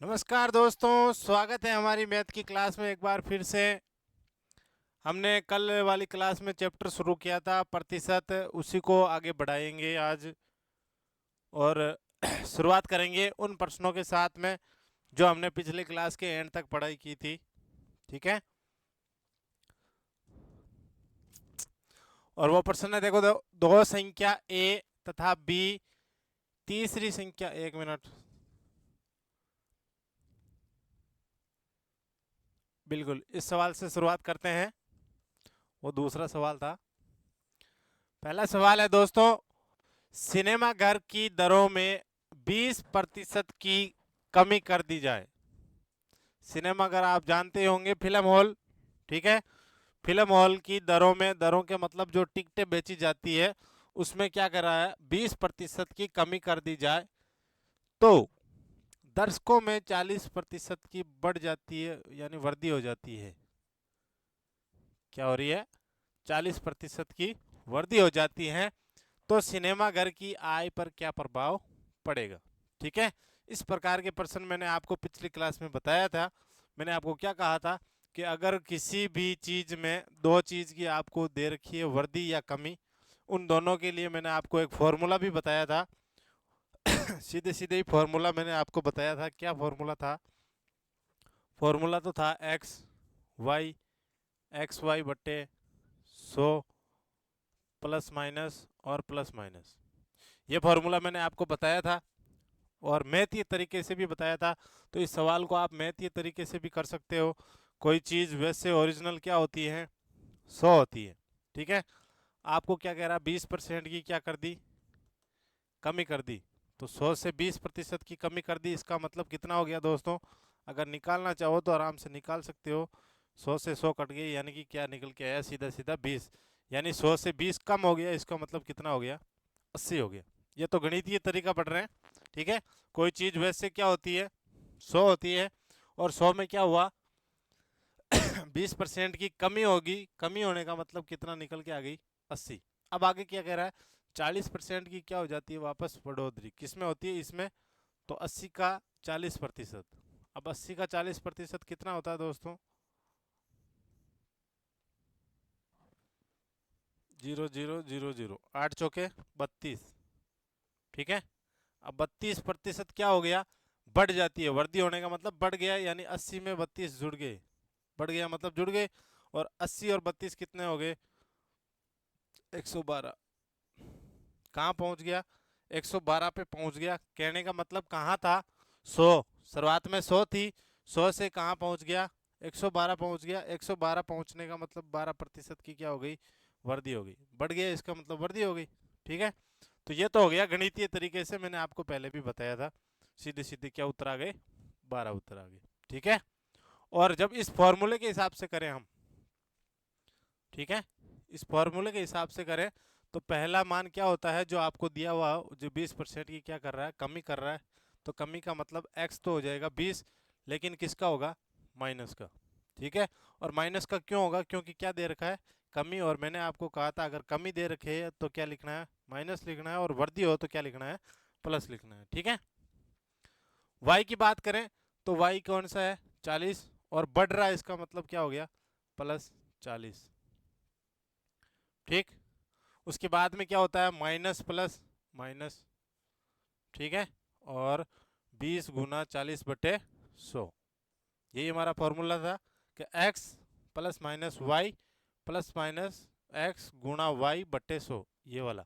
नमस्कार दोस्तों, स्वागत है हमारी मैथ की क्लास में एक बार फिर से। हमने कल वाली क्लास में चैप्टर शुरू किया था प्रतिशत, उसी को आगे बढ़ाएंगे आज और शुरुआत करेंगे उन प्रश्नों के साथ में जो हमने पिछले क्लास के एंड तक पढ़ाई की थी। ठीक है, और वो प्रश्न है, देखो दो संख्या ए तथा बी, तीसरी संख्या, एक मिनट, बिल्कुल इस सवाल से शुरुआत करते हैं। वो दूसरा सवाल था। पहला सवाल है दोस्तों, सिनेमा घर की दरों में 20% की कमी कर दी जाए। सिनेमा घर आप जानते होंगे, फिल्म हॉल। ठीक है, फिल्म हॉल की दरों में, दरों के मतलब जो टिकटें बेची जाती है उसमें क्या कर रहा है, 20% की कमी कर दी जाए तो दर्शकों में 40% की बढ़ जाती है, यानी वृद्धि हो जाती है। क्या हो रही है, 40% की वृद्धि हो जाती है तो सिनेमा घर की आय पर क्या प्रभाव पड़ेगा। ठीक है, इस प्रकार के प्रश्न मैंने आपको पिछली क्लास में बताया था। मैंने आपको क्या कहा था कि अगर किसी भी चीज में दो चीज की आपको दे रखी है, वृद्धि या कमी, उन दोनों के लिए मैंने आपको एक फॉर्मूला भी बताया था। सीधे सीधे ही फॉर्मूला मैंने आपको बताया था। क्या फॉर्मूला था? फॉर्मूला तो था एक्स वाई बट्टे 100 प्लस माइनस और प्लस माइनस। ये फॉर्मूला मैंने आपको बताया था और मैथीय तरीके से भी बताया था। तो इस सवाल को आप मैथीय तरीके से भी कर सकते हो। कोई चीज़ वैसे ओरिजिनल क्या होती है, 100 होती है। ठीक है, आपको क्या कह रहा, 20% की क्या कर दी, कमी कर दी। तो 100 से 20% की कमी कर दी, इसका मतलब कितना हो गया दोस्तों? अगर निकालना चाहो तो आराम से निकाल सकते हो। 100 से 100 कट गई, यानी कि क्या निकल के आया, सीधा सीधा 20। यानी 100 से 20 कम हो गया, इसका मतलब कितना हो गया, 80 हो गया। ये तो गणितीय तरीका पढ़ रहे हैं। ठीक है, कोई चीज़ वैसे क्या होती है, 100 होती है, और 100 में क्या हुआ, 20% की कमी होगी। कमी होने का मतलब कितना निकल के आ गई, 80। अब आगे क्या कह रहा है, 40% की क्या हो जाती है वापस बढ़ोतरी, किस में होती है, इसमें। तो 80 का 40%। अब 80 का 40% कितना होता है दोस्तों? 0 0 0 0, 8 चौके 32। ठीक है, अब 32% क्या हो गया, बढ़ जाती है। वृद्धि होने का मतलब बढ़ गया, यानी 80 में 32 जुड़ गए, बढ़ गया मतलब जुड़ गए। और 80 और 32 कितने हो गए, 112। कहाँ पहुंच गया, 112 पे पहुंच गया। कहने का मतलब कहाँ था, 100, शुरुआत में 100 थी, 100 से कहाँ पहुंच गया, 112 पहुंच गया। 112 पहुंचने का मतलब 12% की क्या हो गई, वृद्धि हो गई, बढ़ गया, इसका मतलब वृद्धि हो गई। ठीक है, तो ये तो हो गया गणितीय तरीके से, मैंने आपको पहले भी बताया था। सीधे सीधे क्या उत्तर आ गए, 12 उत्तर आ गए। ठीक है, और जब इस फॉर्मूले के हिसाब से करें हम, ठीक है, इस फॉर्मूले के हिसाब से करें तो पहला मान क्या होता है, जो आपको दिया हुआ, जो 20% की क्या कर रहा है, कमी कर रहा है। तो कमी का मतलब x तो हो जाएगा 20, लेकिन किसका होगा, माइनस का। ठीक है, और माइनस का क्यों होगा, क्योंकि क्या दे रखा है, कमी। और मैंने आपको कहा था अगर कमी दे रखे है तो क्या लिखना है, माइनस लिखना है, और वृद्धि हो तो क्या लिखना है, प्लस लिखना है। ठीक है, y की बात करें तो y कौन सा है, 40, और बढ़ रहा है, इसका मतलब क्या हो गया, प्लस 40। ठीक, उसके बाद में क्या होता है, माइनस प्लस माइनस। ठीक है, और 20 गुना 40 बटे 100, यही हमारा फॉर्मूला था कि x plus minus y plus minus x गुणा वाई बटे 100, ये वाला।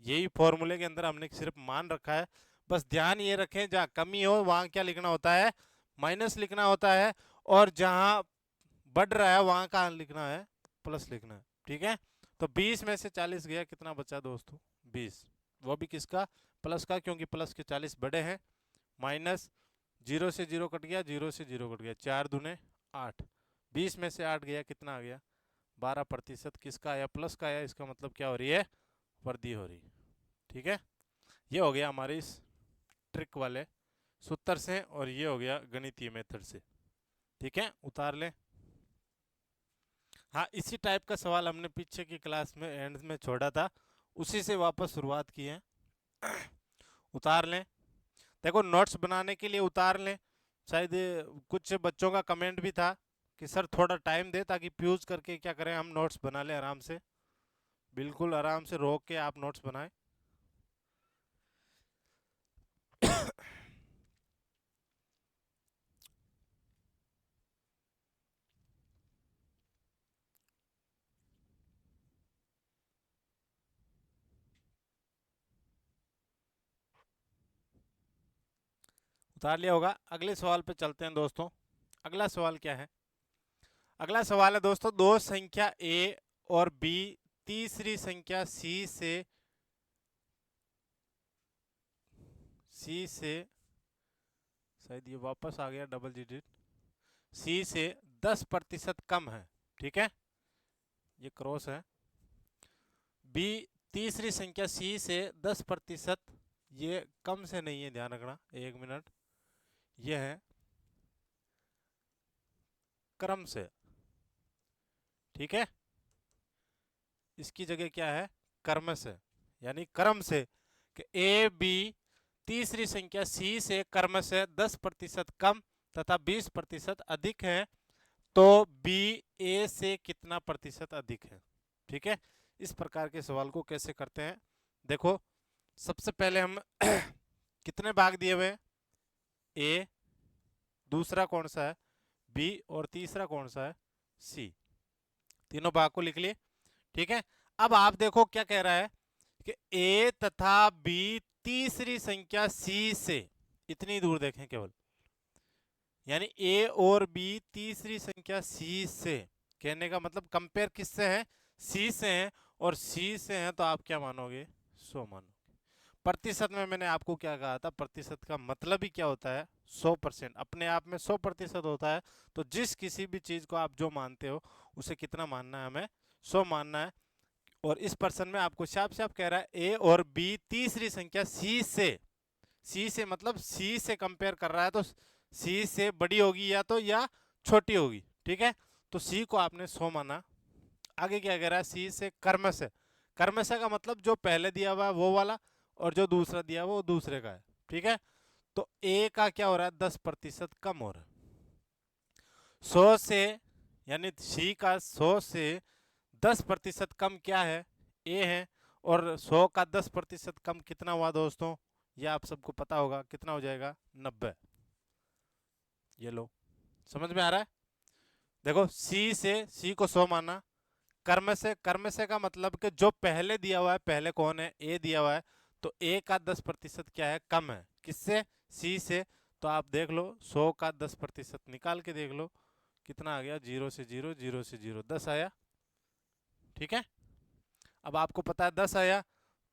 यही फॉर्मूले के अंदर हमने सिर्फ मान रखा है। बस ध्यान ये रखें, जहाँ कमी हो वहाँ क्या लिखना होता है, माइनस लिखना होता है, और जहाँ बढ़ रहा है वहाँ का लिखना है, प्लस लिखना है। ठीक है, तो 20 में से 40 गया, कितना बचा दोस्तों, 20। वो भी किसका, प्लस का, क्योंकि प्लस के 40 बड़े हैं। माइनस, 0 से 0 कट गया, 0 से 0 कट गया, 4 दूने 8। 20 में से 8 गया, कितना आ गया, 12%। किसका आया, प्लस का आया, इसका मतलब क्या हो रही है, वृद्धि हो रही है। ठीक है, ये हो गया हमारे इस ट्रिक वाले सूत्र से, और ये हो गया गणितीय मेथड से। ठीक है, उतार लें। हाँ, इसी टाइप का सवाल हमने पीछे की क्लास में एंड में छोड़ा था, उसी से वापस शुरुआत की है। उतार लें, देखो नोट्स बनाने के लिए उतार लें, शायद कुछ बच्चों का कमेंट भी था कि सर थोड़ा टाइम दे ताकि फ्यूज करके क्या करें हम नोट्स बना लें आराम से। बिल्कुल आराम से रोक के आप नोट्स बनाएं। उतार लिया होगा। अगले सवाल पे चलते हैं दोस्तों। अगला सवाल क्या है? अगला सवाल है दोस्तों, दो संख्या ए और बी तीसरी संख्या सी से शायद ये वापस आ गया डबल डिजिट, सी से 10% कम है। ठीक है, ये क्रॉस है। बी तीसरी संख्या सी से 10%, ये कम से नहीं है, ध्यान रखना, एक मिनट, ये है क्रम से। ठीक है, इसकी जगह क्या है? कर्म से, यानी क्रम से कि ए बी तीसरी संख्या सी से कर्म से 10% कम तथा 20% अधिक है, तो बी ए से कितना प्रतिशत अधिक है? ठीक है, इस प्रकार के सवाल को कैसे करते हैं देखो। सबसे पहले हम कितने भाग दिए हुए? ए, दूसरा कौन सा है? बी, और तीसरा कौन सा है? सी। तीनों भाग को लिख लिए। ठीक है, अब आप देखो क्या कह रहा है कि ए तथा बी तीसरी संख्या सी से, इतनी दूर देखें केवल, यानी ए और बी तीसरी संख्या सी से, कहने का मतलब कंपेयर किससे है? सी से है, और सी से है तो आप क्या मानोगे? 100 मानोगे। प्रतिशत में मैंने आपको क्या कहा था? प्रतिशत का मतलब ही क्या होता है? 100%। अपने आप में 100% होता है। तो जिस किसी भी चीज को आप जो मानते हो उसे कितना मानना है? हमें 100 मानना है। और इस पर्सन में आपको साफ साफ कह रहा है ए और बी तीसरी संख्या सी से मतलब सी से कंपेयर कर रहा है, तो सी से बड़ी होगी या तो या छोटी होगी। ठीक है, तो सी को आपने 100 माना। आगे क्या कह रहा है? सी से कर्म से, कर्म से का मतलब जो पहले दिया हुआ है वो वाला, और जो दूसरा दिया हुआ वो दूसरे का है। ठीक है, तो ए का क्या हो रहा है? 10% कम हो रहा है 100 से, यानी सी का 100 से 10% कम क्या है? ए है। और 100 का 10% कम कितना हुआ दोस्तों? ये आप सबको पता होगा, कितना हो जाएगा? 90। ये लो, समझ में आ रहा है? देखो, सी को 100 माना, कर्म से का मतलब कि जो पहले दिया हुआ है, पहले कौन है? ए दिया हुआ है, तो ए का 10% क्या है? कम है। किससे? सी से। तो आप देख लो, 100 का 10% निकाल के देख लो कितना आ गया? 0 से 0, 0 से 0, 10 आया। ठीक है, अब आपको पता है 10 आया,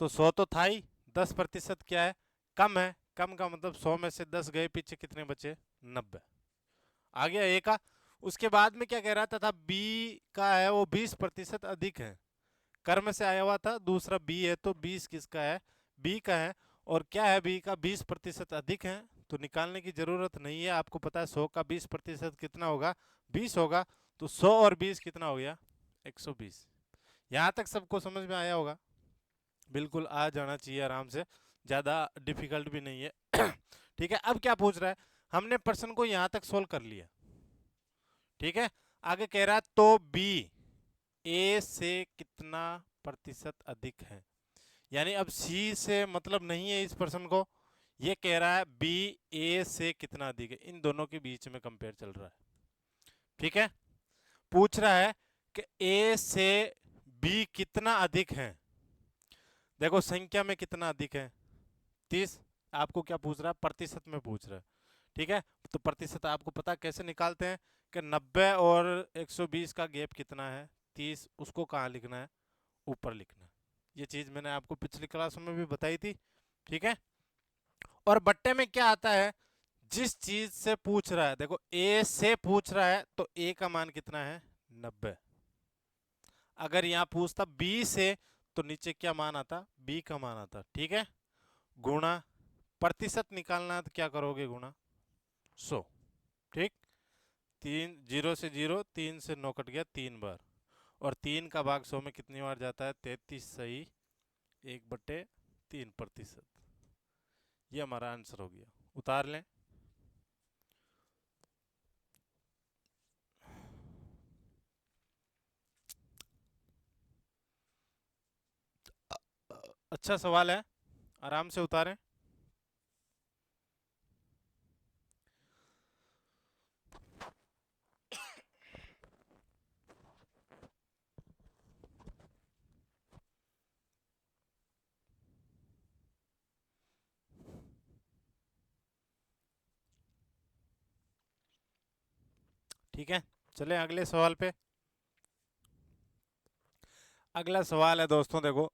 तो 100 तो था ही, 10% क्या है? कम है। कम का मतलब 100 में से 10 गए, पीछे कितने बचे? 90। आ गया ए का। उसके बाद में क्या कह रहा था? बी का है वो 20% अधिक है। कर्म से आया हुआ था, दूसरा बी है, तो 20 किसका है? बी का है। और क्या है? बी का 20% अधिक है, तो निकालने की जरूरत नहीं है। आपको पता है 100 का 20% कितना होगा? 20 होगा। तो 100 और 20 कितना हो गया? 120। यहां तक सबको समझ में आया होगा? बिल्कुल आ जाना चाहिए आराम से, ज़्यादा डिफिकल्ट भी नहीं है। ठीक है, अब क्या पूछ रहा है? हमने प्रश्न को यहां तक सोल्व कर लिया। ठीक है, आगे कह रहा है तो बी ए से कितना प्रतिशत अधिक है? यानी अब सी से मतलब नहीं है इस प्रश्न को, ये कह रहा है बी ए से कितना अधिक है। इन दोनों के बीच में कंपेयर चल रहा है। ठीक है, पूछ रहा है कि ए से बी कितना अधिक है। देखो, संख्या में कितना अधिक है? 30। आपको क्या पूछ रहा है? प्रतिशत में पूछ रहा है। ठीक है, तो प्रतिशत आपको पता कैसे निकालते हैं कि 90 और 120 का गैप कितना है? 30। उसको कहाँ लिखना है? ऊपर लिखना है। ये चीज मैंने आपको पिछली क्लास में भी बताई थी। ठीक है, और बट्टे में क्या आता है? जिस चीज से पूछ रहा है, देखो ए से पूछ रहा है तो ए का मान कितना है? 90। अगर यहाँ पूछता बी से तो नीचे क्या मान आता? बी का मान आता। ठीक है, गुणा, प्रतिशत निकालना है तो क्या करोगे? गुणा 100। ठीक, 3, 0 से 0, 3 से 9 कट गया 3 बार, और 3 का भाग 100 में कितनी बार जाता है? 33। सही, 1/3%। ये हमारा आंसर हो गया। उतार लें। अच्छा सवाल है, आराम से उतारें। ठीक है, चलें अगले सवाल पे। अगला सवाल है दोस्तों, देखो।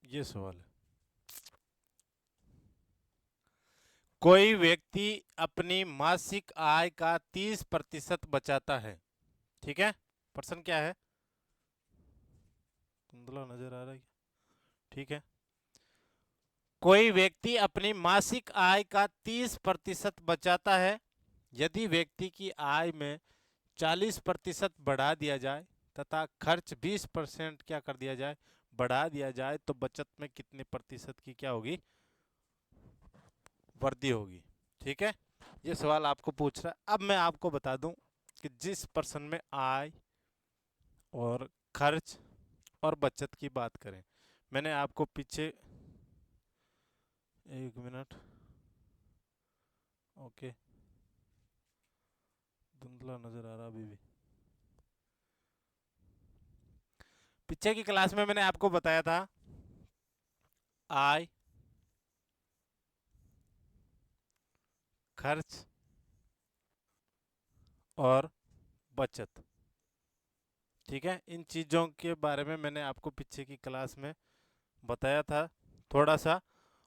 ये सवाल है, कोई व्यक्ति अपनी मासिक आय का 30% बचाता है। ठीक है, प्रश्न क्या है? धुंधला नजर आ रहा है क्या? ठीक है, कोई व्यक्ति अपनी मासिक आय का 30% बचाता है। यदि व्यक्ति की आय में 40% बढ़ा दिया जाए तथा खर्च 20% क्या कर दिया जाए, बढ़ा दिया जाए, तो बचत में कितने प्रतिशत की क्या होगी, वृद्धि होगी। ठीक है, ये सवाल आपको पूछ रहा है। अब मैं आपको बता दूं कि जिस प्रश्न में आय और खर्च और बचत की बात करें, मैंने आपको पीछे, एक मिनट, ओके, धुंधला नजर आ रहा अभी भी। पीछे की क्लास में मैंने आपको बताया था आय, खर्च और बचत। ठीक है, इन चीज़ों के बारे में मैंने आपको पीछे की क्लास में बताया था थोड़ा सा,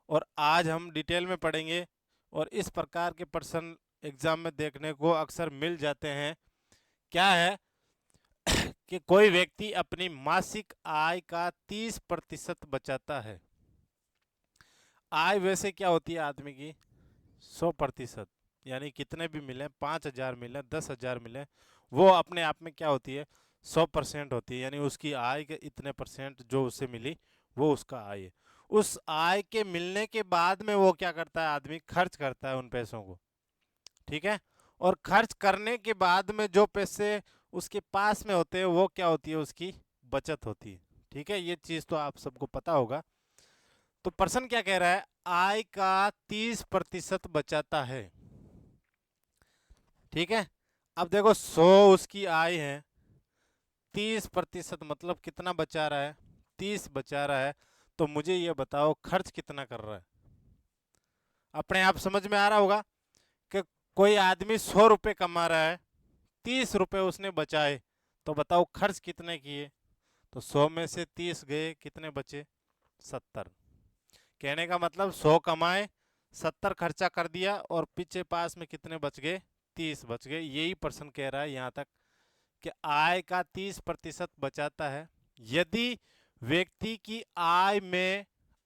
और आज हम डिटेल में पढ़ेंगे। और इस प्रकार के प्रश्न एग्जाम में देखने को अक्सर मिल जाते हैं। क्या है कि कोई व्यक्ति अपनी मासिक आय का 30% बचाता है। आय वैसे क्या होती है आदमी की, 100%, यानी कितने भी मिले, 5,000 मिले, 10,000 मिले, वो अपने आप में क्या होती है, 100% होती है। यानी उसकी आय के इतने परसेंट जो उसे मिली, वो उसका आय है। उस आय के मिलने के बाद में वो क्या करता है, आदमी खर्च करता है उन पैसों को। ठीक है, और खर्च करने के बाद में जो पैसे उसके पास में होते हैं, वो क्या होती है, उसकी बचत होती है। ठीक है, ये चीज तो आप सबको पता होगा। तो प्रश्न क्या कह रहा है, आय का 30% बचाता है। ठीक है, अब देखो 100 उसकी आय है, 30% मतलब कितना बचा रहा है, 30 बचा रहा है। तो मुझे ये बताओ खर्च कितना कर रहा है। अपने आप समझ में आ रहा होगा कि कोई आदमी 100 रुपये कमा रहा है, 30 रुपये उसने बचाए, तो बताओ खर्च कितने किए। तो 100 में से 30 गए, कितने बचे, 70। कहने का मतलब 100 कमाए, 70 खर्चा कर दिया, और पीछे पास में कितने बच गए, 30 बच गए। यही प्रश्न कह रहा है यहाँ तक कि आय का 30% बचाता है यदि व्यक्ति की आय में,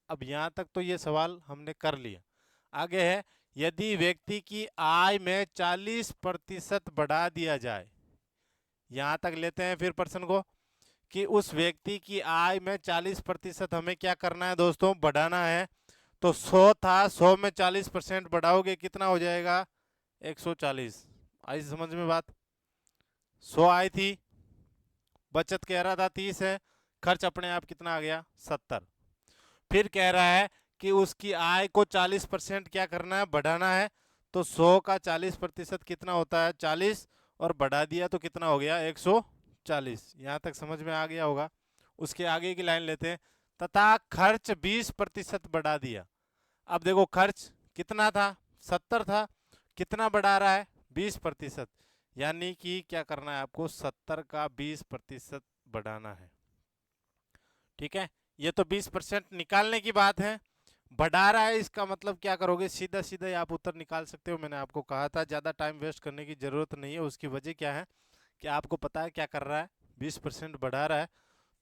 अब यहाँ तक तो ये सवाल हमने कर लिया। आगे है, यदि व्यक्ति की आय में 40% बढ़ा दिया जाए। यहाँ तक लेते हैं फिर प्रश्न को, कि उस व्यक्ति की आय में 40% हमें क्या करना है दोस्तों, बढ़ाना है। तो 100 था, 100 में 40% बढ़ाओगे कितना हो जाएगा, 140। आई समझ में बात? 100 आई थी, बचत कह रहा था 30 है, खर्च अपने आप कितना आ गया, 70। फिर कह रहा है कि उसकी आय को 40% क्या करना है, बढ़ाना है। तो 100 का 40% कितना होता है, 40, और बढ़ा दिया तो कितना हो गया, 140। यहाँ तक समझ में आ गया होगा। उसके आगे की लाइन लेते हैं, तथा खर्च 20% बढ़ा दिया। अब देखो खर्च कितना था, 70 था, कितना बढ़ा रहा है, 20%। यानी कि क्या करना है आपको, 70 का 20% बढ़ाना है। ठीक है, ये तो 20% निकालने की बात है। बढ़ा रहा है, इसका मतलब क्या करोगे, सीधा सीधा ही आप उत्तर निकाल सकते हो। मैंने आपको कहा था ज़्यादा टाइम वेस्ट करने की ज़रूरत नहीं है। उसकी वजह क्या है कि आपको पता है क्या कर रहा है, 20% बढ़ा रहा है।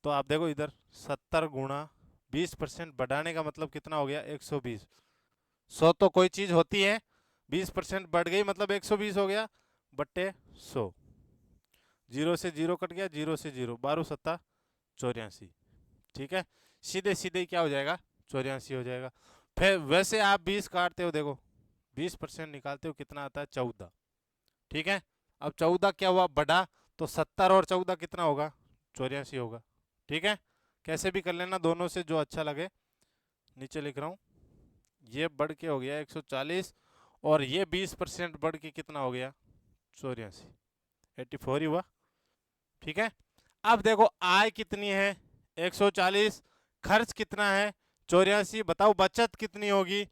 तो आप देखो इधर 70 गुणा 20% बढ़ाने का मतलब कितना हो गया, 120। 100 तो कोई चीज़ होती है, 20% बढ़ गई मतलब 120 हो गया, बट्टे 100। जीरो से जीरो कट गया, जीरो से जीरो, 12×7 = 84। ठीक है, सीधे सीधे क्या हो जाएगा, 84 हो जाएगा। फिर वैसे आप 20 काटते हो, देखो 20% निकालते हो कितना आता है, 14। ठीक है, अब 14 क्या हुआ, बढ़ा, तो 70 और 14 कितना होगा, 84 होगा। ठीक है, कैसे भी कर लेना, दोनों से जो अच्छा लगे। नीचे लिख रहा हूँ, ये बढ़ के हो गया 140, और ये 20% बढ़ के कितना हो गया, 84, 84 ही हुआ। ठीक है, अब देखो आय कितनी है, 140, खर्च कितना है, 84, बताओ बचत कितनी होगी।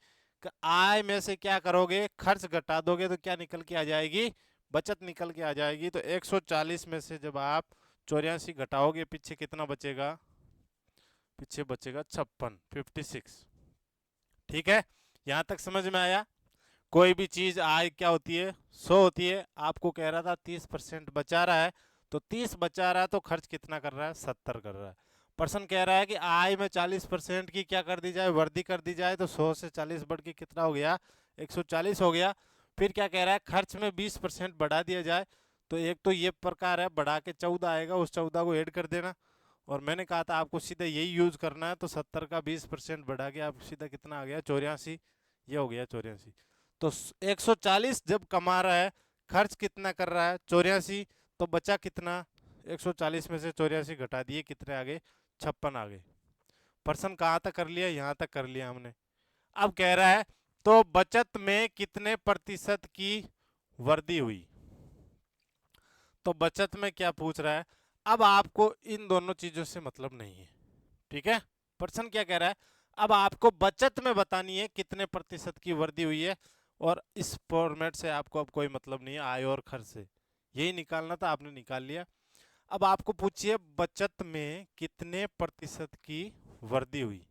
आय में से क्या करोगे, खर्च घटा दोगे तो क्या निकल के आ जाएगी, बचत निकल के आ जाएगी। तो 140 में से जब आप 84 घटाओगे, पीछे कितना बचेगा, पीछे बचेगा 56, 56। ठीक है, यहां तक समझ में आया। कोई भी चीज आय क्या होती है, 100 होती है, आपको कह रहा था 30% बचा रहा है, तो 30 बचा रहा है, तो खर्च कितना कर रहा है, 70 कर रहा है। पर्सन कह रहा है कि आय में 40% की क्या कर दी जाए, वृद्धि कर दी जाए, तो 100 से 40 बढ़ के कितना हो गया, 140 हो गया। फिर क्या कह रहा है, खर्च में 20% बढ़ा दिया जाए। तो एक तो ये प्रकार है, बढ़ा के 14 आएगा, उस 14 को ऐड कर देना। और मैंने कहा था आपको सीधा यही यूज करना है, तो 70 का 20% बढ़ा के आप सीधा कितना आ गया, 84, ये हो गया 84। तो 140 जब कमा रहा है, खर्च कितना कर रहा है, 84, तो बचा कितना, 140 में से 84 घटा दिए, कितने आ गए, 56 आ गए। पर्सन कहाँ तक कर लिया, यहाँ तक कर लिया हमने। अब कह रहा है तो बचत में कितने प्रतिशत की वृद्धि हुई। तो बचत में क्या पूछ रहा है, अब आपको इन दोनों चीजों से मतलब नहीं है। ठीक है, पर्सन क्या कह रहा है, अब आपको बचत में बतानी है कितने प्रतिशत की वृद्धि हुई है, और इस फॉर्मेट से आपको अब कोई मतलब नहीं है, आय और खर्च से यही निकालना था, आपने निकाल लिया। अब आपको पूछिए बचत में कितने प्रतिशत की वृद्धि हुई।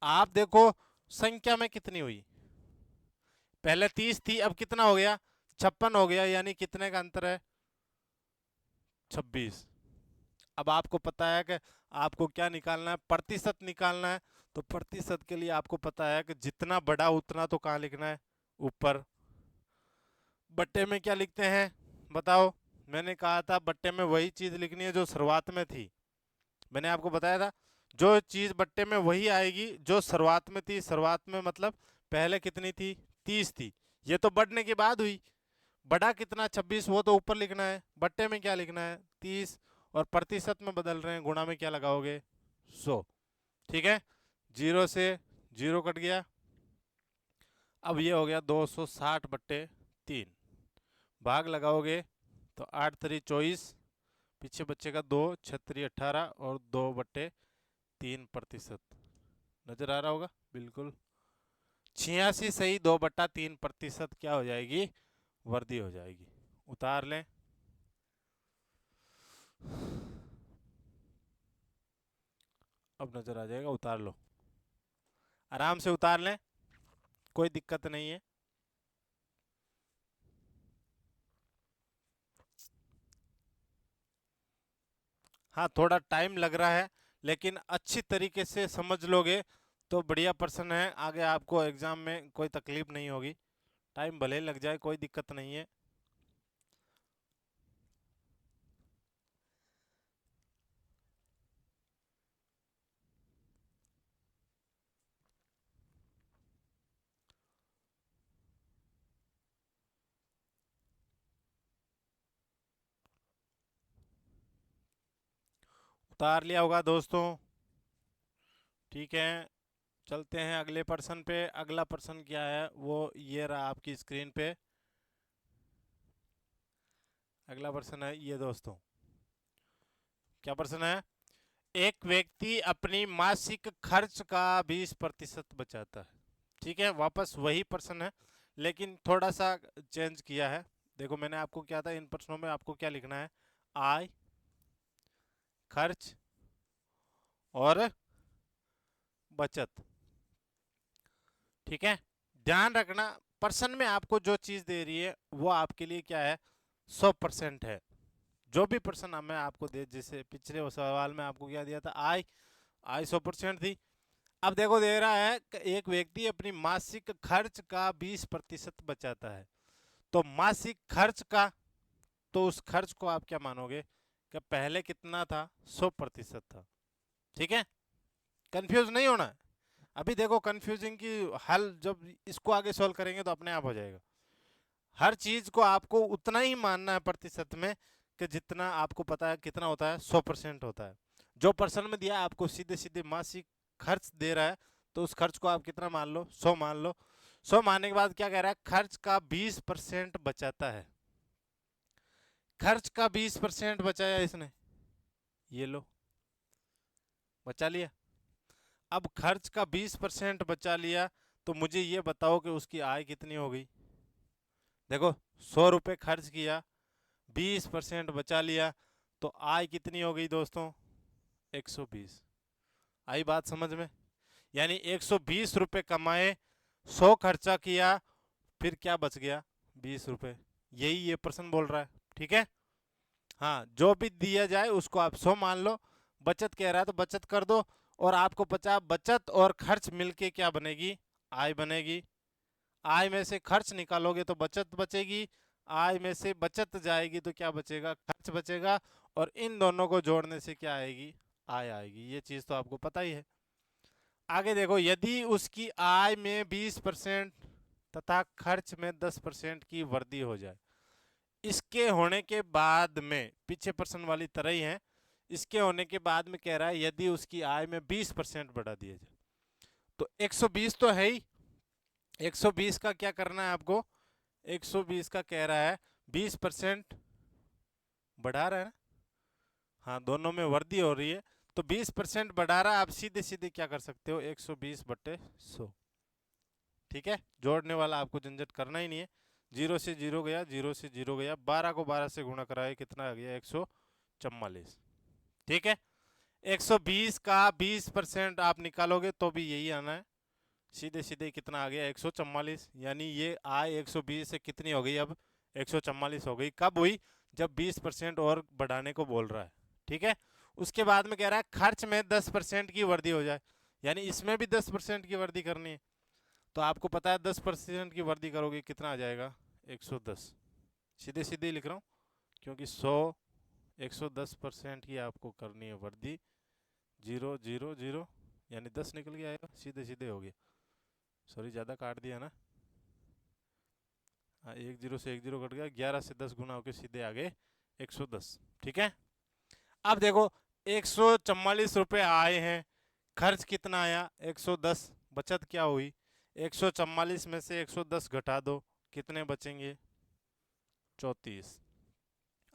आप देखो संख्या में कितनी हुई, पहले 30 थी, अब कितना हो गया, 56 हो गया, यानी कितने का अंतर है, 26। अब आपको पता है कि आपको क्या निकालना है, प्रतिशत निकालना है। तो प्रतिशत के लिए आपको पता है कि जितना बड़ा उतना तो कहाँ लिखना है, ऊपर। बट्टे में क्या लिखते हैं, बताओ। मैंने कहा था बट्टे में वही चीज लिखनी है जो शुरुआत में थी। मैंने आपको बताया था जो चीज बट्टे में वही आएगी जो शुरुआत में थी। शुरुआत में मतलब पहले कितनी थी, 30 थी, ये तो बढ़ने के बाद हुई। बड़ा कितना, 26, वो तो ऊपर लिखना है। बट्टे में क्या लिखना है, 30, और प्रतिशत में बदल रहे हैं, गुणा में क्या लगाओगे, 100। ठीक है, 0 से 0 कट गया। अब ये हो गया 260/3, भाग लगाओगे तो 8×3 = 24, पीछे बचेगा 2, 6×3 = 18, और 2/3%। नजर आ रहा होगा, बिल्कुल 86 सही, 2/3% क्या हो जाएगी, वृद्धि हो जाएगी। उतार लें, अब नजर आ जाएगा, उतार लो, आराम से उतार लें, कोई दिक्कत नहीं है। हाँ, थोड़ा टाइम लग रहा है, लेकिन अच्छी तरीके से समझ लोगे तो बढ़िया पर्सन है, आगे आपको एग्जाम में कोई तकलीफ नहीं होगी। टाइम भले लग जाए, कोई दिक्कत नहीं है। उतार लिया होगा दोस्तों, ठीक है। चलते हैं अगले पर्सन पे। अगला पर्सन क्या है, वो ये रहा आपकी स्क्रीन पे। अगला पर्सन है ये दोस्तों, क्या पर्सन है, एक व्यक्ति अपनी मासिक खर्च का 20% बचाता है। ठीक है, वापस वही पर्सन है, लेकिन थोड़ा सा चेंज किया है। देखो मैंने आपको क्या था, इन प्रश्नों में आपको क्या लिखना है, आय, खर्च और बचत। ठीक है, ध्यान रखना, पर्सन में आपको जो चीज दे रही है वो आपके लिए क्या है, 100% है। जो भी पर्सन मैं आपको दे, जैसे पिछले सवाल में आपको क्या दिया था, आय, आय 100% थी। अब देखो दे रहा है कि एक व्यक्ति अपनी मासिक खर्च का 20% बचाता है। तो मासिक खर्च का, तो उस खर्च को आप क्या मानोगे कि पहले कितना था, 100% था। ठीक है, कंफ्यूज नहीं होना, अभी देखो कंफ्यूजिंग की हल जब इसको आगे सॉल्व करेंगे तो अपने आप हो जाएगा। हर चीज को आपको उतना ही मानना है प्रतिशत में कि जितना आपको पता है कितना होता है, 100% होता है। जो परसेंट में दिया है आपको सीधे सीधे मासिक खर्च दे रहा है, तो उस खर्च को आप कितना मान लो, 100 मान लो। 100 मानने के बाद क्या कह रहा है, खर्च का 20% बचाता है। खर्च का 20% बचाया इसने, ये लो बचा लिया। अब खर्च का 20% बचा लिया, तो मुझे ये बताओ कि उसकी आय कितनी हो गई। देखो 100 रुपये खर्च किया, 20% बचा लिया, तो आय कितनी हो गई दोस्तों, 120। आई बात समझ में? यानी 120 रुपये कमाए, 100 खर्चा किया, फिर क्या बच गया, 20 रुपये। यही ये प्रश्न बोल रहा है, ठीक है। हाँ, जो भी दिया जाए उसको आप 100 मान लो। बचत कह रहा है तो बचत कर दो, और आपको पता बचत और खर्च मिलके क्या बनेगी, आय बनेगी। आय में से खर्च निकालोगे तो बचत बचेगी, आय में से बचत जाएगी तो क्या बचेगा, खर्च बचेगा। और इन दोनों को जोड़ने से क्या आएगी, आय आएगी। ये चीज तो आपको पता ही है। आगे देखो, यदि उसकी आय में 20% तथा खर्च में 10% की वृद्धि हो जाए, इसके होने के बाद में, पीछे प्रश्न वाली तरह ही है, इसके होने के बाद में कह रहा है यदि उसकी आय में 20% बढ़ा दिया जाए, तो 120 तो है ही, 120 का क्या करना है आपको, 120 का कह रहा है 20% बढ़ा रहा है ना। हाँ, दोनों में वृद्धि हो रही है, तो 20% बढ़ा रहा है। आप सीधे सीधे क्या कर सकते हो, 120/100। ठीक है, जोड़ने वाला आपको झंझट करना ही नहीं है। 0 से 0 गया, 0 से 0 गया, 12 को 12 से गुणा कराए, कितना आ गया, 144। ठीक है, 120 का 20% आप निकालोगे तो भी यही आना है। सीधे सीधे कितना आ गया, 144। यानी ये आय 120 से कितनी हो गई, अब 144 हो गई। कब हुई, जब 20% और बढ़ाने को बोल रहा है। ठीक है, उसके बाद में कह रहा है खर्च में 10% की वृद्धि हो जाए, यानी इसमें भी 10% की वृद्धि करनी है। तो आपको पता है 10% की वृद्धि करोगे कितना आ जाएगा, 110। सीधे सीधे लिख रहा हूँ, क्योंकि 110% की आपको करनी है वृद्धि। 0 0 0, यानी 10 निकल के आएगा, सीधे सीधे हो गया। सॉरी, ज़्यादा काट दिया ना। हाँ, 1 0 से 1 0 कट गया, 11 से 10 गुना होकर सीधे आगे 110। ठीक है, अब देखो 144 रुपये आए हैं, खर्च कितना आया, 110। बचत क्या हुई, 144 में से 110 घटा दो, कितने बचेंगे, 34।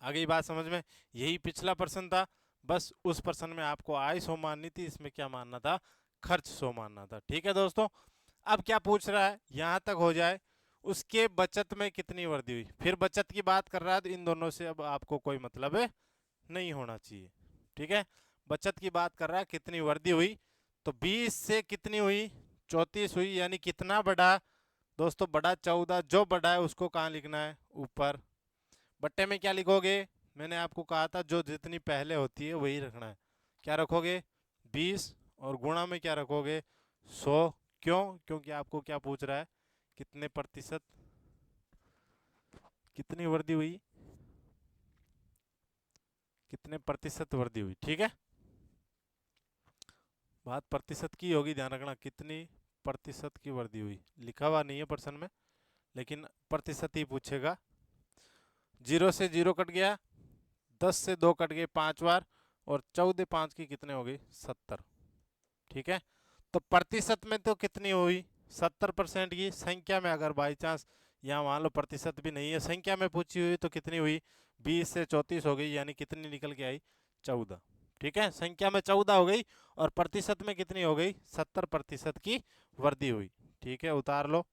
आ गई बात समझ में? यही पिछला प्रश्न था, बस उस प्रश्न में आपको आय 100 माननी थी, इसमें क्या मानना था, खर्च 100 मानना था। ठीक है दोस्तों, अब क्या पूछ रहा है, यहां तक हो जाए, उसके बचत में कितनी वृद्धि हुई। फिर बचत की बात कर रहा है, तो इन दोनों से अब आपको कोई मतलब है नहीं होना चाहिए। ठीक है, बचत की बात कर रहा है, कितनी वृद्धि हुई, तो 20 से कितनी हुई, 34 हुई। यानी कितना बढ़ा दोस्तों, बढ़ा 14। जो बढ़ा है उसको कहाँ लिखना है, ऊपर। बट्टे में क्या लिखोगे, मैंने आपको कहा था जो जितनी पहले होती है वही रखना है। क्या रखोगे, 20, और गुणा में क्या रखोगे, 100। क्यों, क्योंकि आपको क्या पूछ रहा है, कितने प्रतिशत, कितनी वृद्धि हुई, कितने प्रतिशत वृद्धि हुई। ठीक है, बात प्रतिशत की होगी, ध्यान रखना, कितनी प्रतिशत की वृद्धि हुई। लिखा हुआ नहीं है प्रश्न में, लेकिन प्रतिशत ही पूछेगा। 0 से 0 कट गया, 10 से 2 कट गए 5 बार, और 14 5 की कितने हो गई, 70। ठीक है, तो प्रतिशत में तो कितनी हुई, 70% की। संख्या में अगर बाई चांस यहाँ मान लो प्रतिशत भी नहीं है, संख्या में पूछी हुई, तो कितनी हुई, 20 से 34 हो गई, यानी कितनी निकल के आई, 14। ठीक है, संख्या में 14 हो गई, और प्रतिशत में कितनी हो गई, 70% की वृद्धि हुई। ठीक है, उतार लो।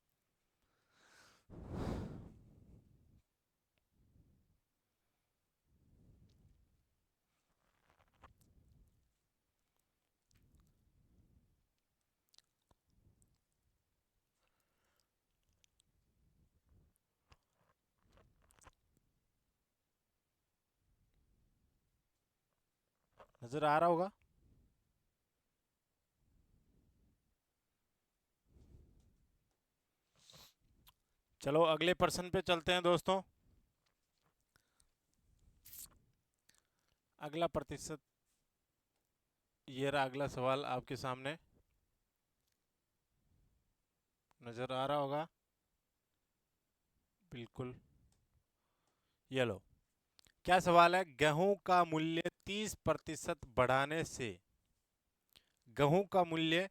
नजर आ रहा होगा। चलो अगले प्रश्न पे चलते हैं दोस्तों। अगला प्रतिशत, ये रहा अगला सवाल आपके सामने। नजर आ रहा होगा बिल्कुल। ये लो, क्या सवाल है? गेहूं का मूल्य 30% बढ़ाने से, गेहूं का मूल्य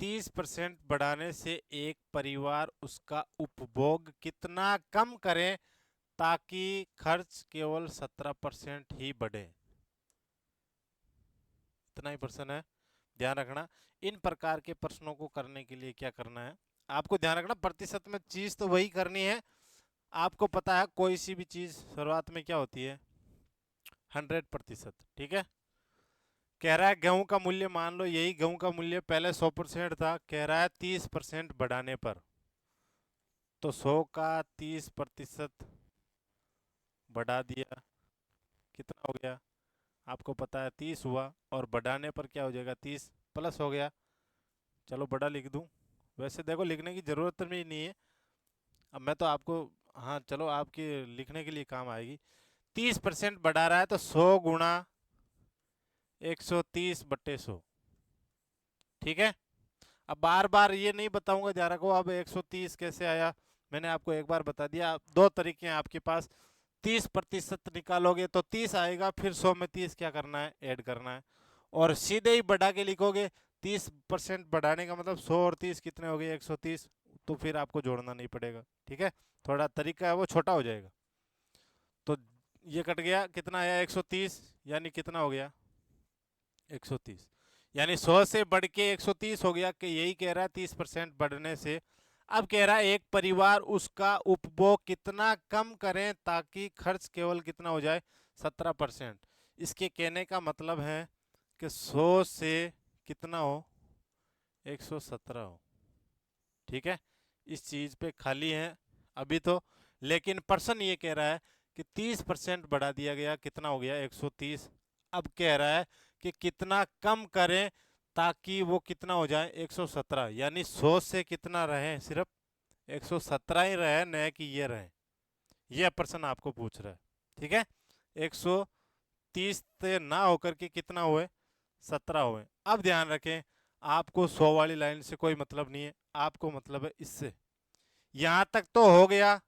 30% बढ़ाने से एक परिवार उसका उपभोग कितना कम करे ताकि खर्च केवल 17% ही बढ़े? इतना ही प्रश्न है, ध्यान रखना। इन प्रकार के प्रश्नों को करने के लिए क्या करना है आपको, ध्यान रखना। प्रतिशत में चीज तो वही करनी है, आपको पता है कोई सी भी चीज शुरुआत में क्या होती है? 100%। ठीक है। कह रहा है गेहूं का मूल्य, मान लो यही गेहूं का मूल्य पहले 100% था, कह रहा है 30% बढ़ाने पर, तो 100 का 30% बढ़ा दिया, कितना हो गया? आपको पता है 30 हुआ, और बढ़ाने पर क्या हो जाएगा? 30 प्लस हो गया। चलो बड़ा लिख दूं, वैसे देखो लिखने की जरूरत भी नहीं है, अब मैं तो आपको, हाँ चलो आपके लिखने के लिए काम आएगी। 30% बढ़ा रहा है तो 100 गुणा 130/100। ठीक है। अब बार बार ये नहीं बताऊंगा जा रहा को अब 130 कैसे आया, मैंने आपको एक बार बता दिया। दो तरीके हैं आपके पास, 30% निकालोगे तो 30 आएगा, फिर 100 में 30 क्या करना है? ऐड करना है। और सीधे ही बढ़ा के लिखोगे, 30% बढ़ाने का मतलब 100 और 30 कितने हो गए? 130, तो फिर आपको जोड़ना नहीं पड़ेगा। ठीक है, थोड़ा तरीका है वो छोटा हो जाएगा। तो ये कट गया, कितना आया? 130, यानी कितना हो गया? 130, यानी 100 से बढ़ के 130 हो गया, कि यही कह रहा है 30% बढ़ने से। अब कह रहा है एक परिवार उसका उपभोग कितना कम करें ताकि खर्च केवल कितना हो जाए? 17%। इसके कहने का मतलब है कि 100 से कितना हो? 117 हो। ठीक है, इस चीज पे खाली है अभी तो, लेकिन पर्सन ये कह रहा है कि 30% बढ़ा दिया गया, कितना हो गया? 130। अब कह रहा है कि कितना कम करें ताकि वो कितना हो जाए? 117, यानी 100 से कितना रहे? सिर्फ 117 ही रहे, न कि ये रहे। ये प्रश्न आपको पूछ रहा है। ठीक है, 130 से ना होकर के कितना हुए? 17 हुए। अब ध्यान रखें, आपको 100 वाली लाइन से कोई मतलब नहीं है, आपको मतलब है इससे। यहां तक तो हो गया,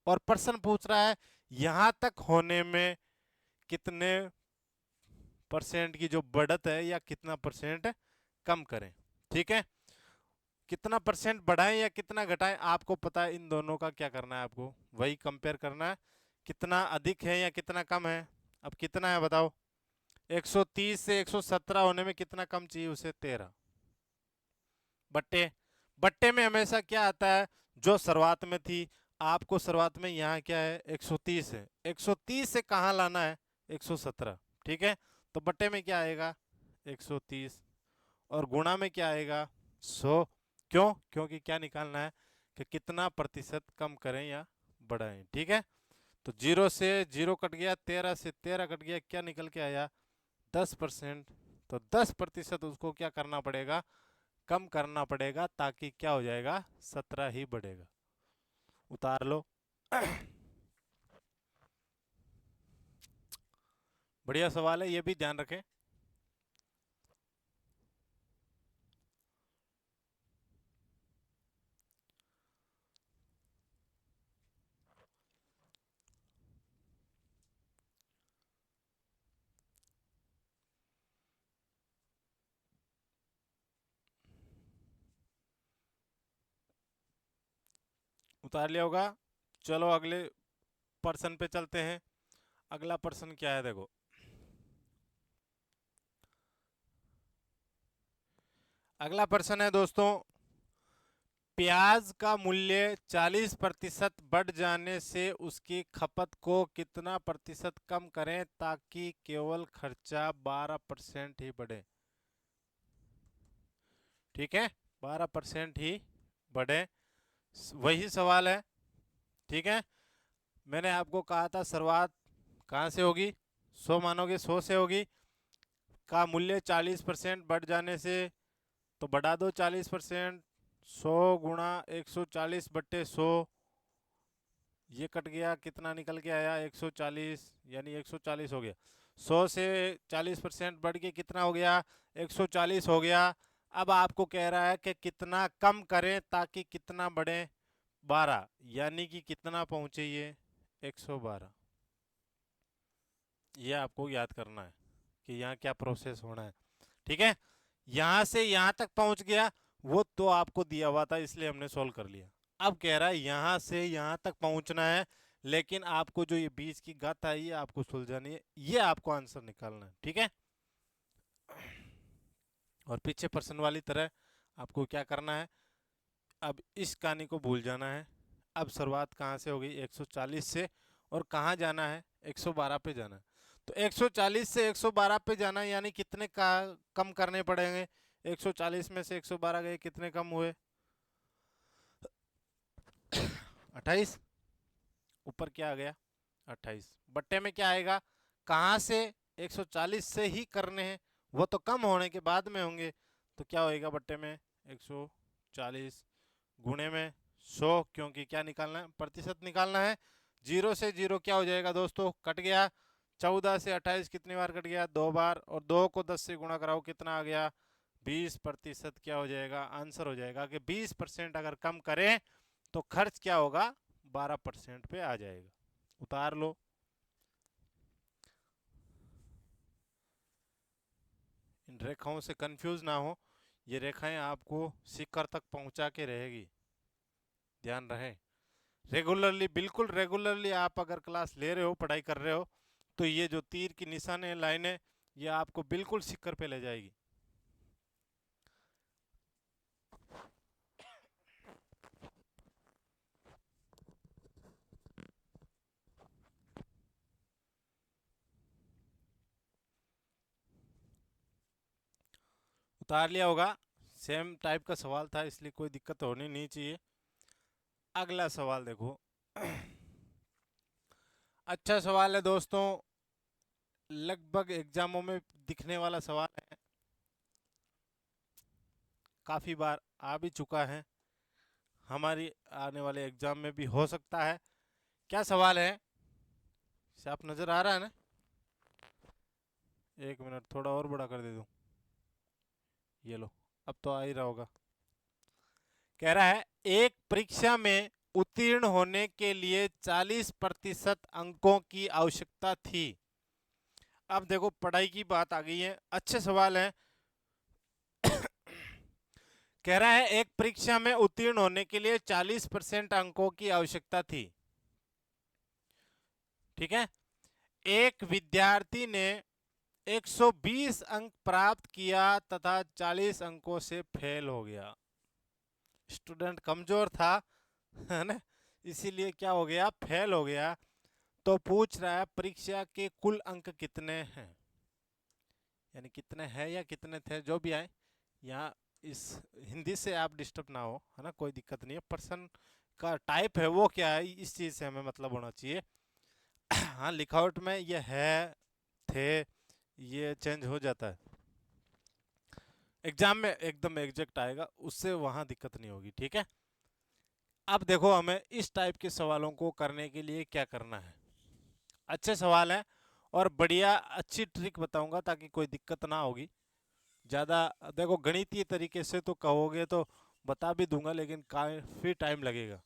और प्रश्न पूछ रहा है यहां तक होने में कितने परसेंट की जो बढ़त है, या कितना परसेंट कम करें। ठीक है, कितना परसेंट बढ़ाएं या कितना घटाएं, आपको पता है इन दोनों का क्या करना है, आपको वही कंपेयर करना है, कितना अधिक है या कितना कम है। अब कितना है बताओ? 130 से 117 होने में कितना कम चाहिए उसे? 13 बट्टे। बट्टे में हमेशा क्या आता है? जो शुरुआत में थी, आपको शुरुआत में यहाँ क्या है? 130 है, 130 से कहाँ लाना है? 117। ठीक है, तो बट्टे में क्या आएगा? 130, और गुणा में क्या आएगा? 100। क्यों? क्योंकि क्या निकालना है कि कितना प्रतिशत कम करें या बढ़ाएं। ठीक है, तो 0 से 0 कट गया, 13 से 13 कट गया, क्या निकल के आया? 10%। तो 10% उसको क्या करना पड़ेगा? कम करना पड़ेगा, ताकि क्या हो जाएगा? 17 ही बढ़ेगा। उतार लो। बढ़िया सवाल है, ये भी ध्यान रखें। उतार लिया होगा। चलो अगले प्रश्न पे चलते हैं। अगला प्रश्न क्या है देखो, अगला प्रश्न है दोस्तों, प्याज का मूल्य 40% बढ़ जाने से उसकी खपत को कितना प्रतिशत कम करें ताकि केवल खर्चा 12% ही बढ़े? ठीक है, 12% ही बढ़े, वही सवाल है। ठीक है, मैंने आपको कहा था शुरुआत कहाँ से होगी? 100 मानोगे, 100 से होगी, का मूल्य 40% बढ़ जाने से, तो बढ़ा दो 40%। 100 गुणा 140/100, ये कट गया, कितना निकल के आया? 140, यानी 140 हो गया। 100 से 40% बढ़ के कितना हो गया? 140 हो गया। अब आपको कह रहा है कि कितना कम करें ताकि कितना बढ़े, 12, यानी कि कितना पहुंचे ये 112। ये आपको याद करना है कि यहाँ क्या प्रोसेस होना है। ठीक है, यहां से यहां तक पहुंच गया, वो तो आपको दिया हुआ था इसलिए हमने सोल्व कर लिया। अब कह रहा है यहां से यहां तक पहुंचना है, लेकिन आपको जो ये बीच की गाथा है ये आपको सुलझानी है, ये आपको आंसर निकालना है। ठीक है, और पीछे प्रश्न वाली तरह आपको क्या करना है, अब इस कहानी को भूल जाना है। अब शुरुआत कहाँ से होगी, 140 से, और कहाँ जाना है, 112 पे जाना है। तो 140 से 112 पे जाना है, यानी कितने का कम करने पड़ेंगे, 140 में से 112 गए, कितने कम हुए, 28। ऊपर क्या आ गया, 28, बट्टे में क्या आएगा, कहाँ से, 140 से ही करने हैं, वो तो कम होने के बाद में होंगे, तो क्या होएगा बट्टे में 140 गुणे में 100, क्योंकि क्या निकालना है, प्रतिशत निकालना है। 0 से 0 क्या हो जाएगा दोस्तों, कट गया। 14 से 28 कितनी बार कट गया, 2 बार, और 2 को 10 से गुणा कराओ, कितना आ गया, 20%। क्या हो जाएगा, आंसर हो जाएगा कि 20% अगर कम करें तो खर्च क्या होगा, 12% पे आ जाएगा। उतार लो। इन रेखाओं से कंफ्यूज ना हो, ये रेखाएं आपको शिखर तक पहुंचा के रहेगी, ध्यान रहे। रेगुलरली, बिल्कुल रेगुलरली आप अगर क्लास ले रहे हो, पढ़ाई कर रहे हो, तो ये जो तीर की निशान है, लाइनें, ये आपको बिल्कुल शिखर पे ले जाएगी। उतार लिया होगा, सेम टाइप का सवाल था इसलिए कोई दिक्कत होनी नहीं चाहिए। अगला सवाल देखो। अच्छा सवाल है दोस्तों, लगभग एग्जामों में दिखने वाला सवाल है, काफी बार आ भी चुका है, हमारी आने वाले एग्जाम में भी हो सकता है। क्या सवाल है, आप नजर आ रहा है ना, 1 मिनट थोड़ा और बड़ा कर दे दूं, ये लो, अब तो आ ही रहा होगा। कह रहा है एक परीक्षा में उत्तीर्ण होने के लिए 40% अंकों की आवश्यकता थी। अब देखो पढ़ाई की बात आ गई है, अच्छे सवाल है। कह रहा है एक परीक्षा में उत्तीर्ण होने के लिए 40% अंकों की आवश्यकता थी। ठीक है, एक विद्यार्थी ने 120 अंक प्राप्त किया तथा 40 अंकों से फेल हो गया। स्टूडेंट कमजोर था, है ना, इसीलिए क्या हो गया, फेल हो गया। तो पूछ रहा है परीक्षा के कुल अंक कितने हैं, यानी कितने हैं या कितने थे, जो भी आए। यहाँ इस हिंदी से आप डिस्टर्ब ना हो, है ना, कोई दिक्कत नहीं है। पर्सन का टाइप है वो क्या है, इस चीज से हमें मतलब होना चाहिए। हाँ, लिखावट में ये है, थे, ये चेंज हो जाता है, एग्जाम में एकदम एग्जैक्ट आएगा, उससे वहां दिक्कत नहीं होगी। ठीक है, अब देखो हमें इस टाइप के सवालों को करने के लिए क्या करना है। अच्छे सवाल है और बढ़िया अच्छी ट्रिक बताऊंगा ताकि कोई दिक्कत ना होगी। ज़्यादा देखो गणितीय तरीके से तो कहोगे तो बता भी दूंगा, लेकिन काफ़ी टाइम लगेगा,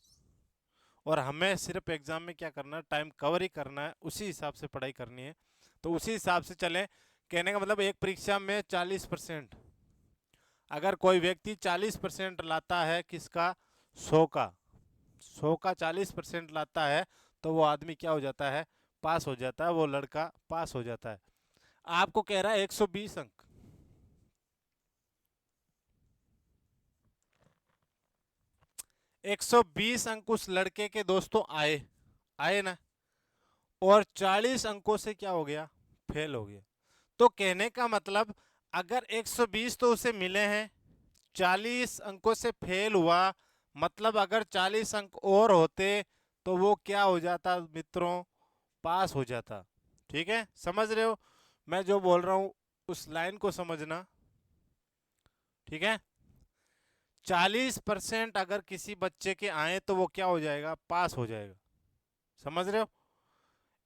और हमें सिर्फ एग्जाम में क्या करना है, टाइम कवर ही करना है, उसी हिसाब से पढ़ाई करनी है। तो उसी हिसाब से चले, कहने का मतलब एक परीक्षा में 40%, अगर कोई व्यक्ति 40% लाता है, किसका, 100 का, 100 का 40% लाता है, तो वो आदमी क्या हो जाता है, पास हो जाता है, वो लड़का पास हो जाता है। आपको कह रहा है 120 अंक, 120 अंक उस लड़के के दोस्तों आए, आए ना, और 40 अंकों से क्या हो गया, फेल हो गया। तो कहने का मतलब अगर 120 तो उसे मिले हैं, 40 अंकों से फेल हुआ, मतलब अगर 40 अंक और होते तो वो क्या हो जाता मित्रों, पास हो जाता। ठीक है, समझ रहे हो मैं जो बोल रहा हूं, उस लाइन को समझना। ठीक है, 40% अगर किसी बच्चे के आए तो वो क्या हो जाएगा, पास हो जाएगा। समझ रहे हो,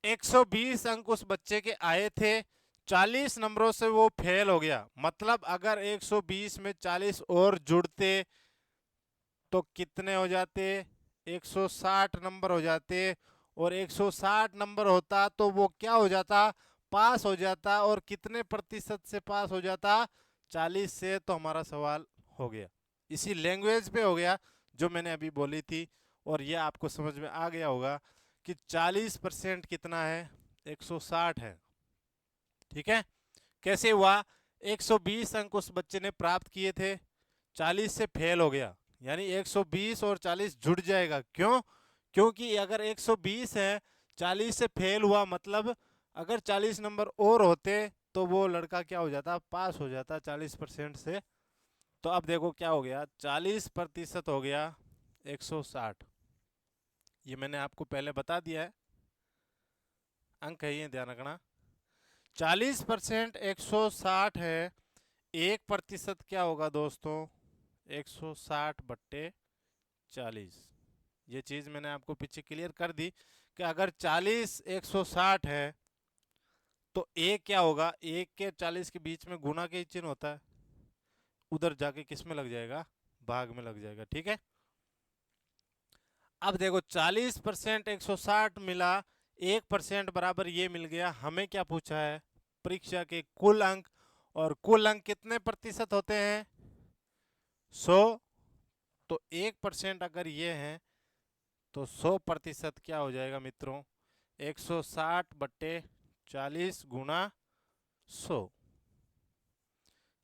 120 अंक उस बच्चे के आए थे, 40 नंबरों से वो फेल हो गया, मतलब अगर 120 में 40 और जुड़ते तो कितने हो जाते, 160 नंबर हो जाते, और 160 नंबर होता तो वो क्या हो जाता, पास हो जाता। और कितने प्रतिशत से पास हो जाता, 40 से। तो हमारा सवाल हो गया, इसी लैंग्वेज पे हो गया जो मैंने अभी बोली थी। और ये आपको समझ में आ गया होगा कि 40% कितना है, 160 है। ठीक है, कैसे हुआ, 120 अंक उस बच्चे ने प्राप्त किए थे, 40 से फेल हो गया, यानी 120 और 40 जुड़ जाएगा। क्यों, क्योंकि अगर 120 है, 40 से फेल हुआ, मतलब अगर 40 नंबर और होते तो वो लड़का क्या हो जाता, पास हो जाता 40% से। तो अब देखो क्या हो गया, 40% हो गया 160। ये मैंने आपको पहले बता दिया है, अंक है ये, ध्यान रखना। 40% 160 है, 1% क्या होगा दोस्तों, 160/40। ये चीज मैंने आपको पीछे क्लियर कर दी कि अगर 40 160 है तो एक क्या होगा, एक के 40 के बीच में गुना के चिन्ह होता है, उधर जाके किस में लग जाएगा, भाग में लग जाएगा। ठीक है, अब देखो 40% 160 मिला, 1% बराबर ये मिल गया। हमें क्या पूछा है, परीक्षा के कुल अंक, और कुल अंक कितने प्रतिशत होते हैं, 100। तो 1% अगर ये है तो 100% क्या हो जाएगा मित्रों, 160/40 गुना 100।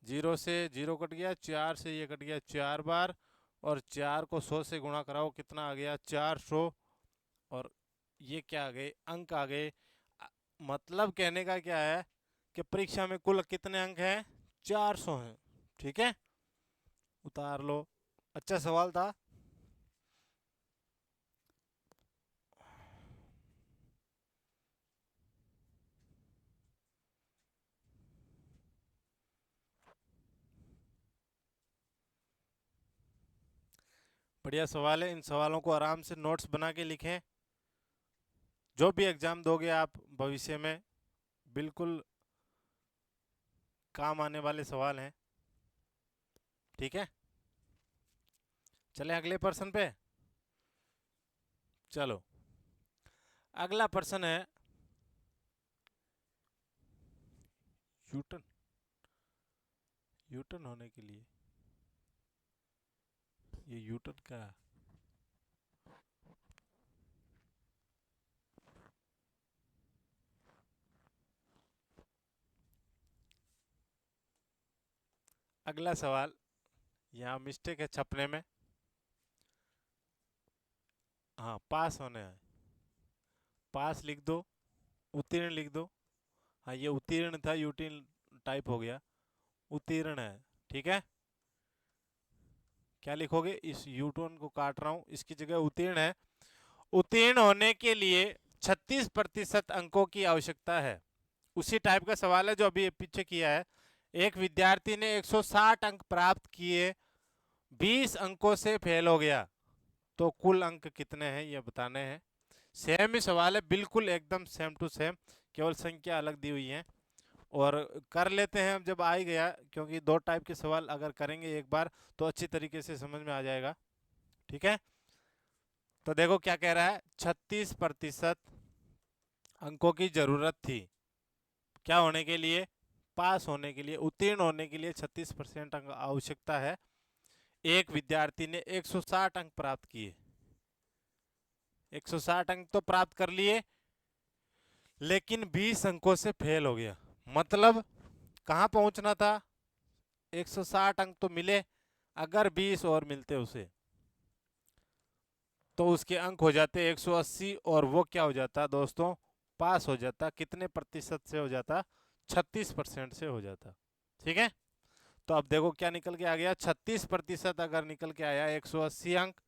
जीरो से जीरो कट गया, 4 से ये कट गया 4 बार, और 4 को 100 से गुणा कराओ, कितना आ गया, 400। और ये क्या आ गए, अंक आ गए। मतलब कहने का क्या है कि परीक्षा में कुल कितने अंक हैं, 400 हैं। ठीक है, उतार लो। अच्छा सवाल था। बढ़िया सवाल है, इन सवालों को आराम से नोट्स बना के लिखें। जो भी एग्जाम दोगे आप भविष्य में, बिल्कुल काम आने वाले सवाल हैं। ठीक है, चले अगले प्रश्न पे। चलो, अगला प्रश्न है, यूटर्न, यूटर्न होने के लिए, ये यूटर्न का, अगला सवाल, यहाँ मिस्टेक है छपने में। हाँ, पास होने है, पास लिख दो, उत्तीर्ण लिख दो। हाँ, ये उत्तीर्ण था, यूटीर्ण टाइप हो गया, उत्तीर्ण है। ठीक है, क्या लिखोगे, इस यूटर्न को काट रहा हूँ, इसकी जगह उत्तीर्ण है। उत्तीर्ण होने के लिए 36% अंकों की आवश्यकता है। उसी टाइप का सवाल है जो अभी पीछे किया है। एक विद्यार्थी ने 160 अंक प्राप्त किए, 20 अंकों से फेल हो गया, तो कुल अंक कितने हैं ये बताने हैं। सेम ही सवाल है, बिल्कुल एकदम सेम टू सेम, केवल संख्या अलग दी हुई है। और कर लेते हैं अब, जब आ ही गया, क्योंकि दो टाइप के सवाल अगर करेंगे एक बार तो अच्छी तरीके से समझ में आ जाएगा। ठीक है, तो देखो क्या कह रहा है, 36% अंकों की जरूरत थी, क्या होने के लिए, पास होने के लिए, उत्तीर्ण होने के लिए 36% अंक आवश्यकता है। एक विद्यार्थी ने 160 अंक प्राप्त किए, 160 अंक तो प्राप्त कर लिए, लेकिन 20 अंकों से फेल हो गया। मतलब कहाँ पहुंचना था, 160 अंक तो मिले, अगर 20 और मिलते उसे तो उसके अंक हो जाते 180, और वो क्या हो जाता दोस्तों, पास हो जाता। कितने प्रतिशत से हो जाता, 36% से हो जाता। ठीक है, तो अब देखो क्या निकल के आ गया, 36% अगर निकल के आया 180 अंक,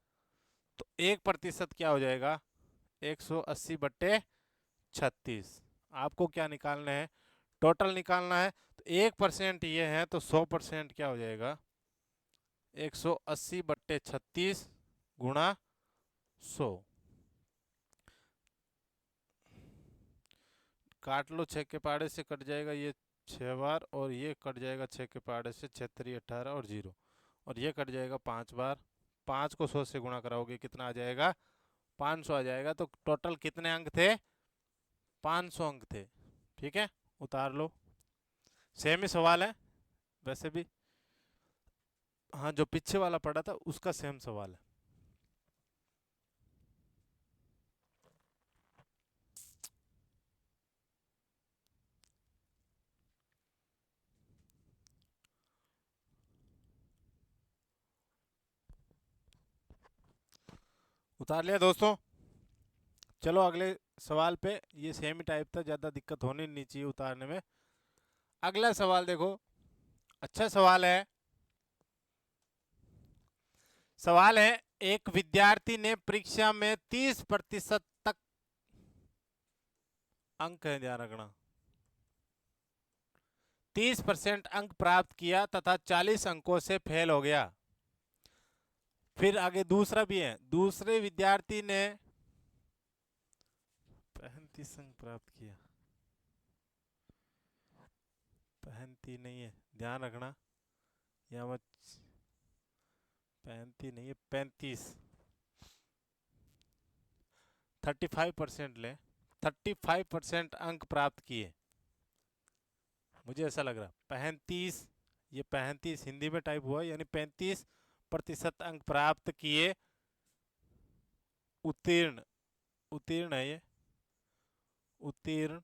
तो 1% क्या हो जाएगा, 180/36। आपको क्या निकालना है, टोटल निकालना है। तो 1% ये है, तो 100% क्या हो जाएगा, 180/36 गुणा 100। काट लो, 6 के पहाड़े से कट जाएगा ये 6 बार, और ये कट जाएगा 6 के पहाड़े से, 6 3 18 और 0, और ये कट जाएगा 5 बार। 5 को 100 से गुणा कराओगे कितना आ जाएगा? 500 आ जाएगा। तो टोटल कितने अंक थे? 500 अंक थे। ठीक है, उतार लो। सेम ही सवाल है वैसे भी, हाँ जो पीछे वाला पड़ा था उसका सेम सवाल है। उतार लिया दोस्तों? चलो अगले सवाल पे। ये सेम ही टाइप था, ज़्यादा दिक्कत होनी नहीं चाहिए उतारने में। अगला सवाल देखो, अच्छा सवाल है। सवाल है, एक विद्यार्थी ने परीक्षा में 30% तक अंक है, ध्यान रखना, 30% अंक प्राप्त किया तथा 40 अंकों से फेल हो गया। फिर आगे दूसरा भी है, दूसरे विद्यार्थी ने 35 अंक प्राप्त किया, 35 नहीं है, ध्यान रखना, यहाँ मत, 35 नहीं है, 35, 35% ले, 35% अंक प्राप्त किए, मुझे ऐसा लग रहा 35, ये 35 हिंदी में टाइप हुआ, यानी 35% अंक प्राप्त किए, उत्तीर्ण, उत्तीर्ण है ये, उत्तीर्ण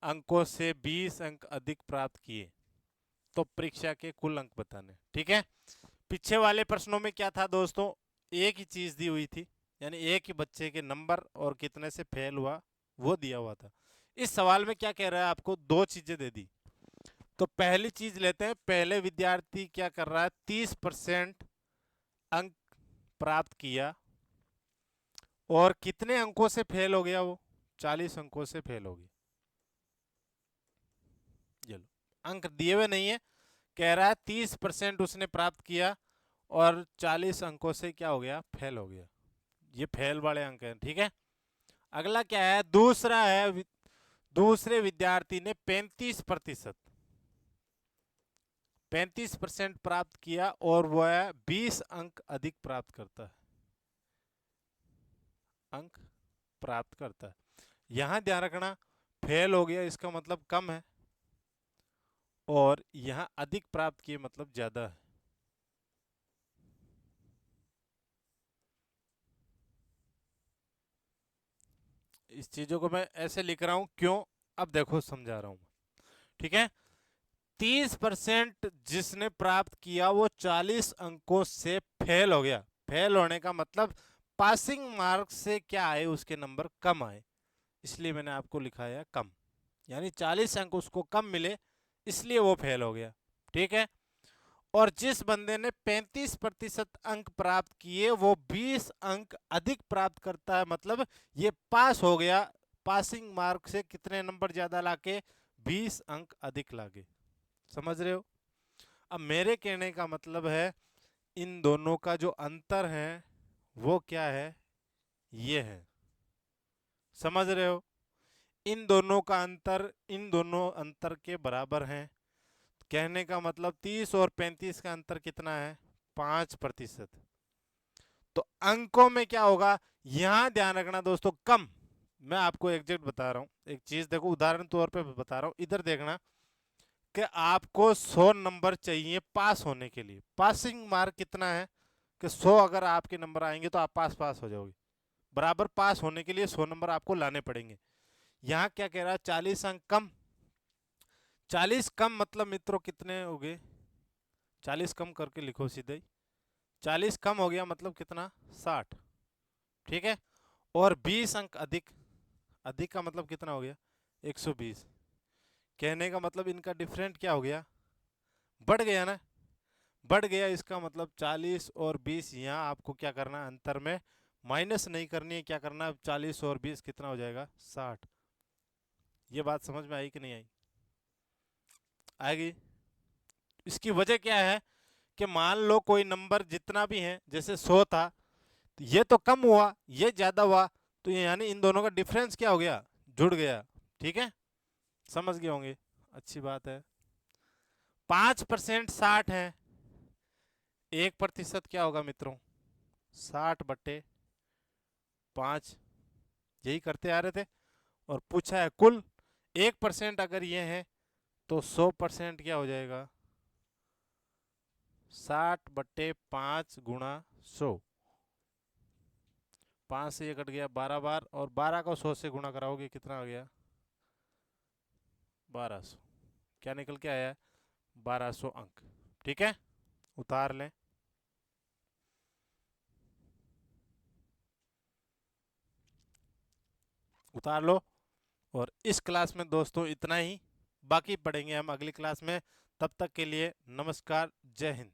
अंकों से 20 अंक अधिक प्राप्त किए तो परीक्षा के कुल अंक बताने। ठीक है, पीछे वाले प्रश्नों में क्या था दोस्तों? एक ही चीज दी हुई थी, यानी एक ही बच्चे के नंबर और कितने से फेल हुआ वो दिया हुआ था। इस सवाल में क्या कह रहा है आपको? दो चीजें दे दी। तो पहली चीज लेते हैं, पहले विद्यार्थी क्या कर रहा है? 30% अंक प्राप्त किया और कितने अंकों से फेल हो गया? वो 40 अंकों से फेल हो गया। चलो, अंक दिए हुए नहीं है, कह रहा है 30% उसने प्राप्त किया और 40 अंकों से क्या हो गया? फेल हो गया। ये फेल वाले अंक हैं। ठीक है, अगला क्या है? दूसरा है, दूसरे विद्यार्थी ने 35% प्राप्त किया और वह 20 अंक अधिक प्राप्त करता है, अंक प्राप्त करता है। यहां ध्यान रखना, फेल हो गया इसका मतलब कम है, और यहां अधिक प्राप्त किए मतलब ज्यादा है। इस चीजों को मैं ऐसे लिख रहा हूं क्यों? अब देखो समझा रहा हूं। ठीक है, 30% जिसने प्राप्त किया वो 40 अंकों से फेल हो गया। फेल होने का मतलब पासिंग मार्क से क्या आए? उसके नंबर कम आए, इसलिए मैंने आपको लिखा है कम, यानी 40 अंक उसको कम मिले, इसलिए वो फेल हो गया। ठीक है, और जिस बंदे ने 35% अंक प्राप्त किए वो 20 अंक अधिक प्राप्त करता है, मतलब ये पास हो गया। पासिंग मार्क से कितने नंबर ज्यादा लाके? 20 अंक अधिक लाके। समझ रहे हो? अब मेरे कहने का मतलब है, इन दोनों का जो अंतर है वो क्या है? ये है। समझ रहे हो? इन दोनों का अंतर इन दोनों अंतर के बराबर है। कहने का मतलब 30 और 35 का अंतर कितना है? 5%। तो अंकों में क्या होगा? यहां ध्यान रखना दोस्तों, कम। मैं आपको एग्जैक्ट बता रहा हूं, एक चीज देखो, उदाहरण तौर पे बता रहा हूं, इधर देखना कि आपको 100 नंबर चाहिए पास होने के लिए। पासिंग मार्क कितना है? कि 100 अगर आपके नंबर आएंगे तो आप पास पास हो जाओगे। बराबर पास होने के लिए 100 नंबर आपको लाने पड़ेंगे। यहाँ क्या कह रहा है? 40 अंक कम। 40 कम मतलब मित्रों कितने हो गए? 40 कम करके लिखो सीधे ही। 40 कम हो गया मतलब कितना? 60। ठीक है, और 20 अंक अधिक, अधिक का मतलब कितना हो गया? 120। कहने का मतलब इनका डिफरेंट क्या हो गया? बढ़ गया ना? बढ़ गया, इसका मतलब 40 और 20 यहाँ आपको क्या करना है? अंतर में माइनस नहीं करनी है, क्या करना है? 40 और 20 कितना हो जाएगा? 60। ये बात समझ में आई कि नहीं आई? आएगी। इसकी वजह क्या है कि मान लो कोई नंबर जितना भी है, जैसे 100 था, तो ये तो कम हुआ, ये ज्यादा हुआ, तो ये यानी इन दोनों का डिफरेंस क्या हो गया, जुड़ गया। ठीक है, समझ गए होंगे, अच्छी बात है। 5% 60 है, 1% क्या होगा मित्रों, 60/5, यही करते आ रहे थे। और पूछा है कुल 1% अगर ये है तो 100% क्या हो जाएगा, 60/5 गुणा 100। 5 से ये कट गया 12 बार, और 12 को 100 से गुणा कराओगे कितना आ गया, 1200। क्या निकल के आया, 1200 अंक। ठीक है, उतार लें। उतार लो। और इस क्लास में दोस्तों इतना ही, बाकी पढ़ेंगे हम अगली क्लास में। तब तक के लिए नमस्कार, जय हिंद।